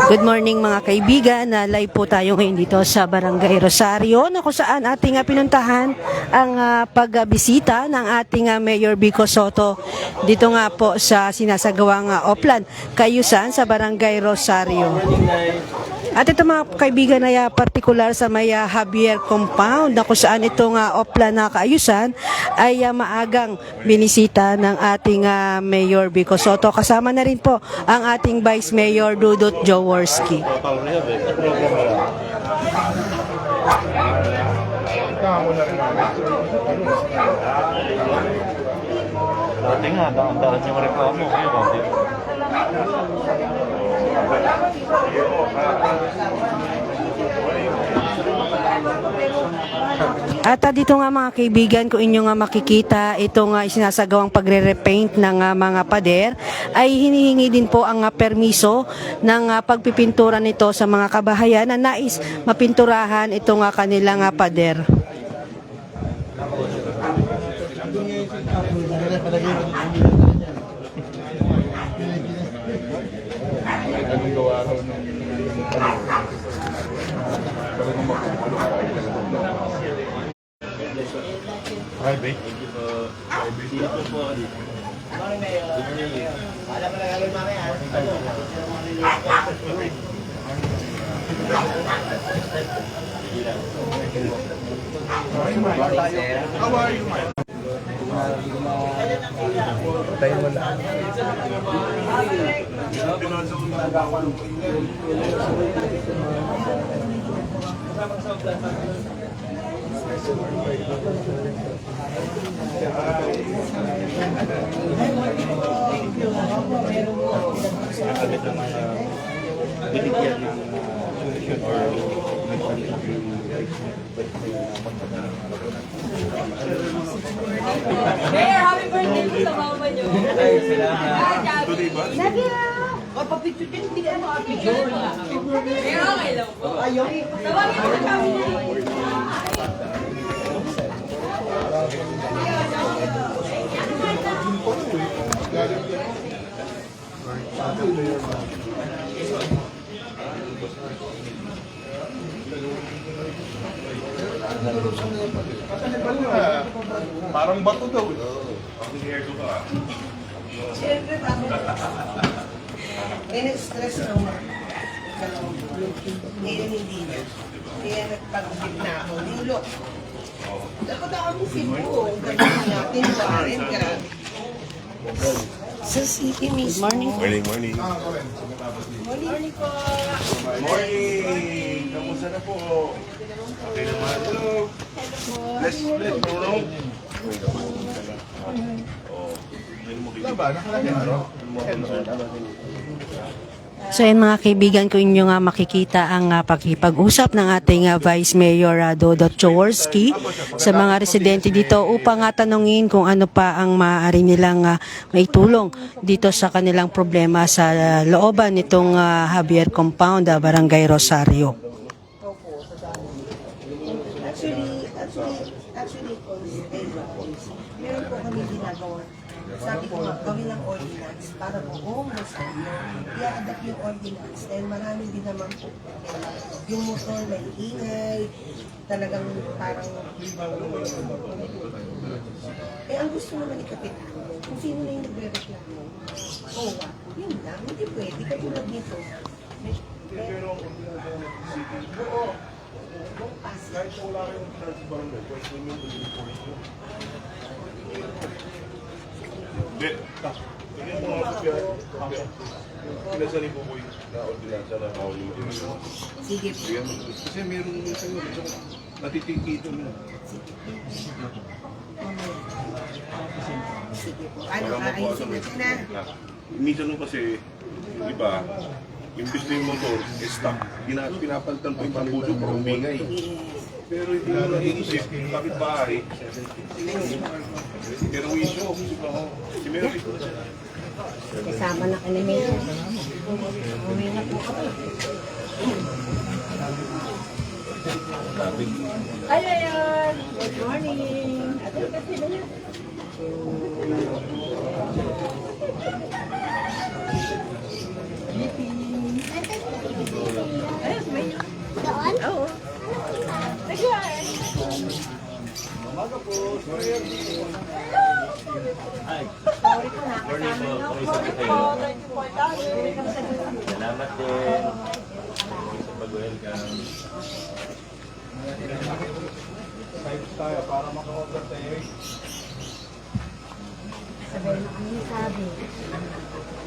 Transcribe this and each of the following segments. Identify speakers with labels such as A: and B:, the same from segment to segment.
A: Good morning mga kaibigan, live po tayo ngayon dito sa Barangay Rosario na kung saan ating pinuntahan ang pagbisita ng ating Mayor Vico Sotto dito nga po sa sinasagawang Oplan Kaayusan sa Barangay Rosario. At ito mga kaibigan ay partikular sa may Javier Compound na kung saan itong Oplan na Kaayusan ay maagang binisita ng ating Mayor Vico Sotto. Kasama na rin po ang ating Vice Mayor Dudut Jaworski.
B: Dati nga, dahan yung reklamo.
A: At dito nga mga kaibigan, kung inyo nga makikita itong sinasagawang pagre-repaint ng mga pader, ay hinihingi din po ang permiso ng pagpipintura nito sa mga kabahayan na nais mapinturahan itong kanilang pader.
B: Private? How are you, man? Tayo mo na. Binigyan ng solusyon or
C: Mayor, happy birthday po sa mama niyo. Ay, salamat.
B: today ba?
C: Papapicture din, hindi ka makapicture. Mayor, okay lang po. Tawagin mo na kami na.
B: Parang bato daw.
D: Siyempre, stress naman. Ngayon hindi na. Kaya nagpag-give na ako. Nilok. Dapat ako ng Cebu. Ganun natin, Warren, grabe. Sa city mismo.
B: Morning.
D: Morning po.
B: Morning! Kamusta na po? Okay naman. Hello. Bless, bro.
A: So yan mga kaibigan, kung inyo nga makikita ang pakipag-usap ng ating Vice Mayor Dudut Jaworski sa mga residente dito upang tanungin kung ano pa ang maaari nilang maitulong dito sa kanilang problema sa looban nitong Javier Compound, Barangay Rosario.
D: Actually, meron po kami ginagawa. Sabi ko nga, gawin ng ordinance para po buong Rosario, i-adapt yung ordinance dahil marami din naman po. Yung motor may ingay, talagang parang ang gusto naman ikapitan, kung sino na yung nagre-reklamo, yun lang, hindi pwede, katulad nito.
B: Pero ang
D: Buo. Buong Pasig.
B: kahit wala kayong charge barangay, pwede nyo i-report nyo. Hindi. Hindi mo nga pinasali po ko yung na-ordinansa na bawal yung mag-iwan.
D: Sige po.
B: Kasi meron minsan yun, natitikito mo.
D: Sige po. Ano, ayusin natin na.
B: Minsan nung kasi, di ba, yung gusto yung motor, stop. Pinapalitan po yung pambuso para umingay. Pero hindi mo naiisip, bakit bahay? Pero wisyo, si Mary.
D: Kasama na ka ni Mayor. Uwi na po ako.
C: Hi, Mayor. Good morning. Ano kasi na yan?
E: Salamat din sa pag-welcome.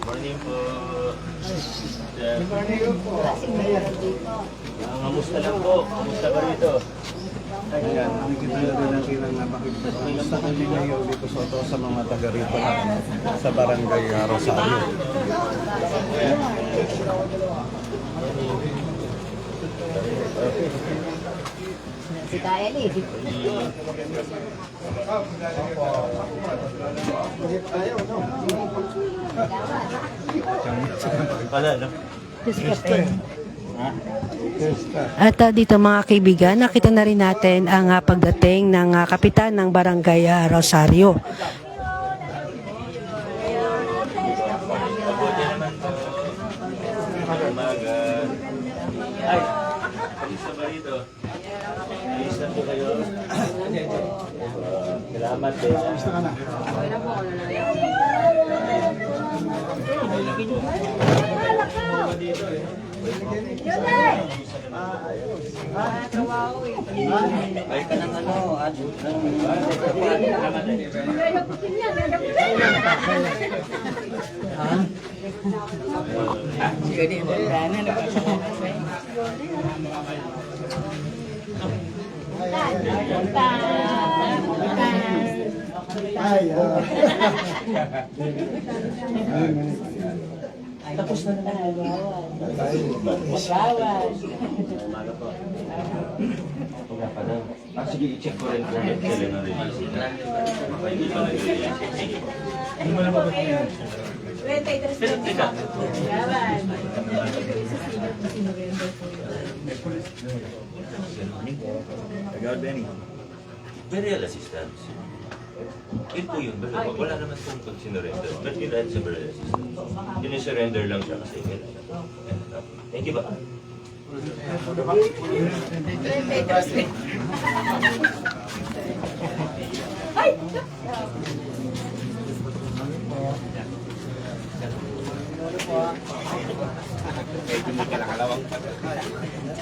E: Morning po. Good morning po. Kamusta lang po? Kamusta ba rito?
F: Ayan, nakikita na rin natin ang napakita kami ngayon dito sa mga taga rito sa barangay Rosario.
C: Si Kaya ni.
E: Pala, no?
A: At dito mga kaibigan, nakita na rin natin ang pagdating ng kapitan ng barangay Rosario.
E: Mabuti naman po. Umaga. Ay, kamusta ba rito? Ayos na po kayo? Salamat din. Kamusta ka na?
F: Ay ka ng ano, at
C: Tapos na naman.
E: Umaga po. Wala pa daw. Sige, i-check ko rin kung kailan na release. Hindi pa nag-release. Sige po. Teka. Agad, Benny. Burial assistance. Yun po yun. Wala naman pong pag-sinurrender. But yun dahil sa burial assistance. Yun lang siya kasi kailangan. Thank you ba?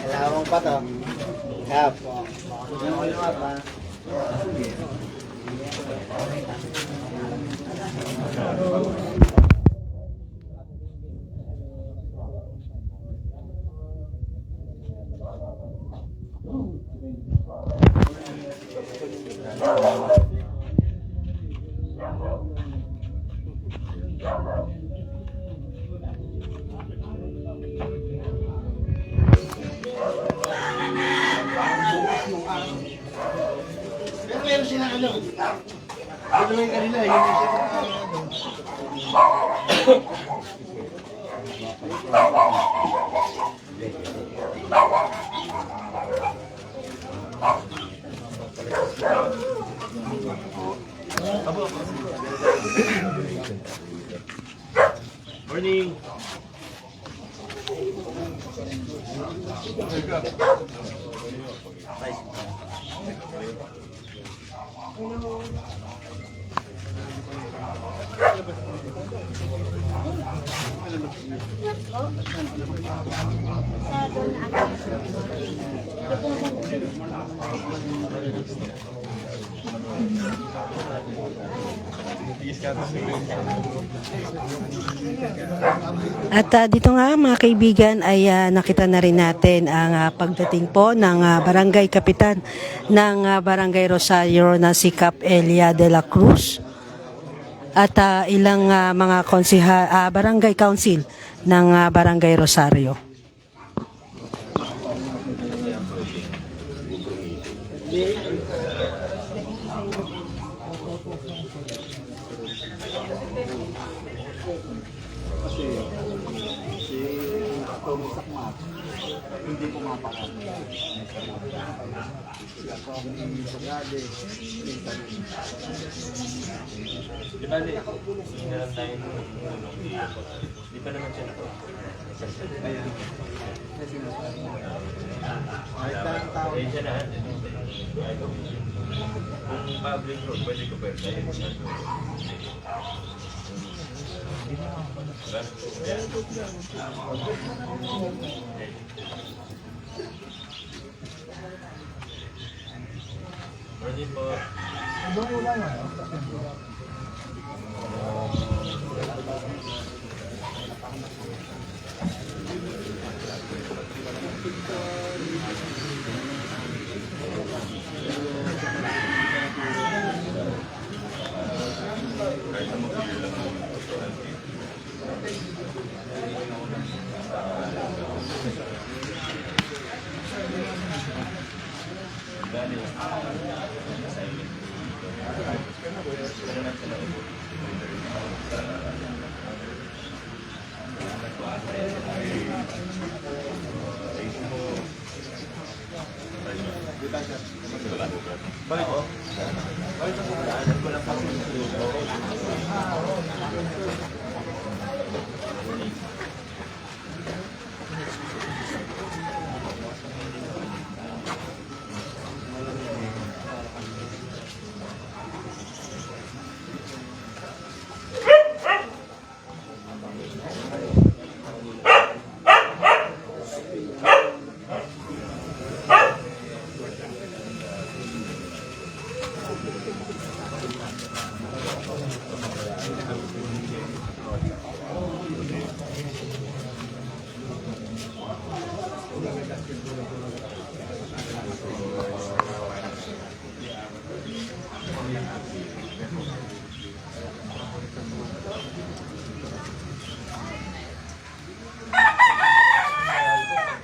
F: kalawang pa to. Kap. Yung ulo pa. Meron silang ano. Ito lang yung kanila.
E: Morning!
A: At dito nga mga kaibigan ay nakita na rin natin ang pagdating po ng barangay kapitan ng barangay Rosario na si Cap Elia de la Cruz at ilang mga barangay council ng barangay Rosario.
F: Hindi pumapakat. Sila po ang Sogade.
E: Di ba, hinaram tayo ng tulong di pa naman siya na to.
F: Ayan. Kahit ang tao.
E: Ayun siya na. Kung public road, pwede ko pwede tayo sa Pwede po.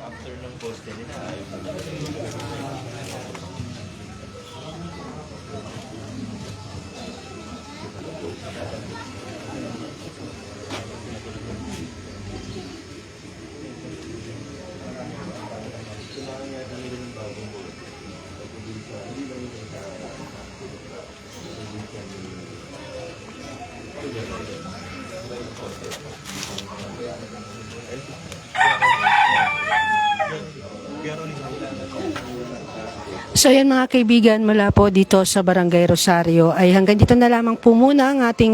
E: After ng poste nila,
A: So yan mga kaibigan, mula po dito sa Barangay Rosario ay hanggang dito na lamang po muna ang ating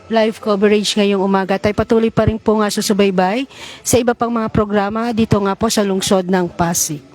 A: live coverage ngayong umaga. Tayo patuloy pa rin po nga susubaybay sa iba pang mga programa dito nga po sa lungsod ng Pasig.